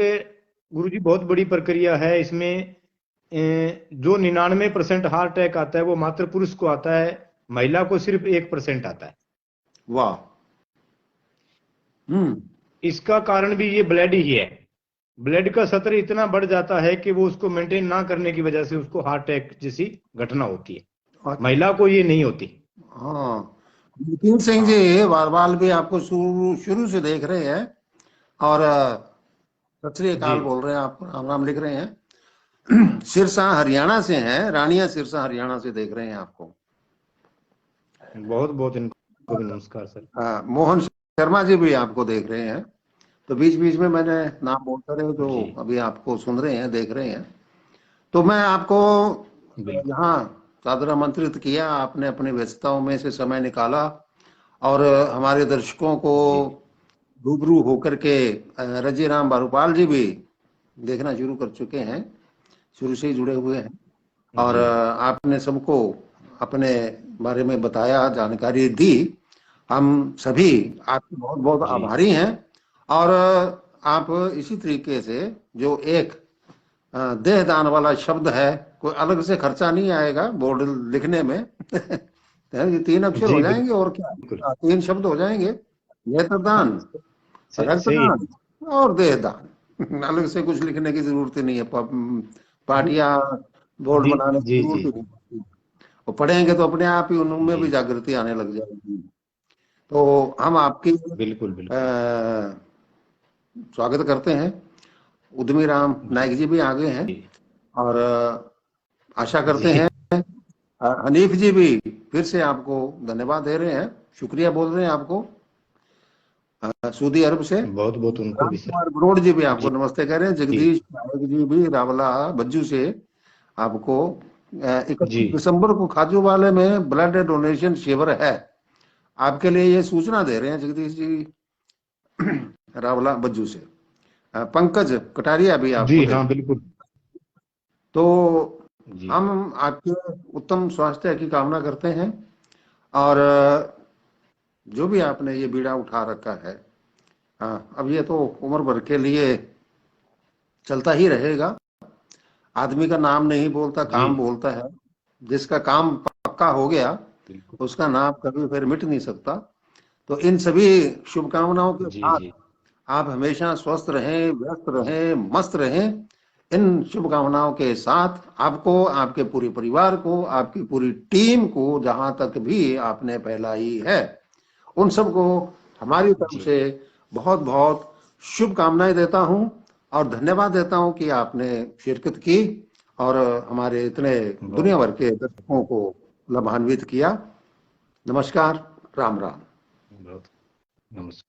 गुरुजी बहुत बड़ी प्रक्रिया है इसमें। जो 99% हार्ट अटैक आता है वो मात्र पुरुष को आता है, महिला को सिर्फ 1% आता है। वाह। इसका कारण भी ये ब्लड ही है। ब्लड का स्तर इतना बढ़ जाता है कि वो उसको मेंटेन ना करने की वजह से उसको हार्ट अटैक जैसी घटना होती है। अच्छा। महिला को ये नहीं होती। हाँ, नितिन सिंह जी वारवाल भी आपको शुरू शुरू से देख रहे हैं और सत श्री अकाल बोल रहे हैं, आप राम राम लिख रहे हैं। सिरसा हरियाणा से हैं, रानिया सिरसा हरियाणा से देख रहे हैं आपको। बहुत बहुत इनको भी नमस्कार सर। मोहन शर्मा जी भी आपको देख रहे हैं। तो बीच बीच में मैंने नाम बोलते रहे जो जी अभी आपको सुन रहे हैं, देख रहे हैं। तो मैं आपको बिल्कुल। यहाँ सादर आमंत्रित किया, आपने अपनी व्यस्तताओं में से समय निकाला और हमारे दर्शकों को जी रूबरू होकर के रजी राम बारूपाल जी भी देखना शुरू कर चुके हैं, शुरू से ही जुड़े हुए हैं और जी आपने सबको अपने बारे में बताया, जानकारी दी। हम सभी आपके बहुत बहुत जी आभारी हैं और आप इसी तरीके से जो एक देहदान वाला शब्द है, कोई अलग से खर्चा नहीं आएगा बोर्ड लिखने में। ये 3 अक्षर हो जी जाएंगे और क्या, बिल्कुल 3 शब्द हो जाएंगे, नेत्रदान, सही। रक्तदान और देहदान। अलग से कुछ लिखने की जरूरत ही नहीं है, पार्टियां बोर्ड जी बनाने की जी जरूरत जी ही नहीं। वो पढ़ेंगे तो अपने आप ही उनमें जी भी जागृति आने लग जाएगी। तो हम आपकी बिल्कुल बिल्कुल। स्वागत करते हैं। उद्यमी राम जी नायक जी भी आगे हैं और आशा करते जी हैं हनीफ जी भी फिर से आपको धन्यवाद दे रहे हैं, शुक्रिया बोल रहे हैं आपको सऊदी अरब से। बहुत बहुत उनको राम भी सर। कुमार बरोड़ जी भी आपको जी नमस्ते कह रहे हैं। जी जगदीश नायक जी भी रावला बज्जू से आपको 31 जी दिसंबर को खाजू वाले में ब्लड डोनेशन शिविर है, आपके लिए ये सूचना दे रहे हैं जगदीश जी रावला बज्जू से। पंकज कटारिया भी आपको जी देख। हाँ बिल्कुल। तो जी हम आपके उत्तम स्वास्थ्य की कामना करते हैं और जो भी आपने ये बीड़ा उठा रखा है, अब ये तो उम्र भर के लिए चलता ही रहेगा। आदमी का नाम नहीं बोलता, जी काम बोलता है। जिसका काम पक्का हो गया बिल्कुल। उसका नाम कभी फिर मिट नहीं सकता। तो इन सभी शुभकामनाओं के जी साथ जी आप हमेशा स्वस्थ रहें, व्यस्त रहें, मस्त रहें। इन शुभकामनाओं के साथ आपको, आपके पूरे परिवार को, आपकी पूरी टीम को जहां तक भी आपने फैलाई है, उन सबको हमारी तरफ जी से बहुत बहुत शुभकामनाएं देता हूं और धन्यवाद देता हूं कि आपने शिरकत की और हमारे इतने बहुत दुनिया भर के दर्शकों को लाभान्वित किया। नमस्कार, राम राम। बहुत नमस्कार।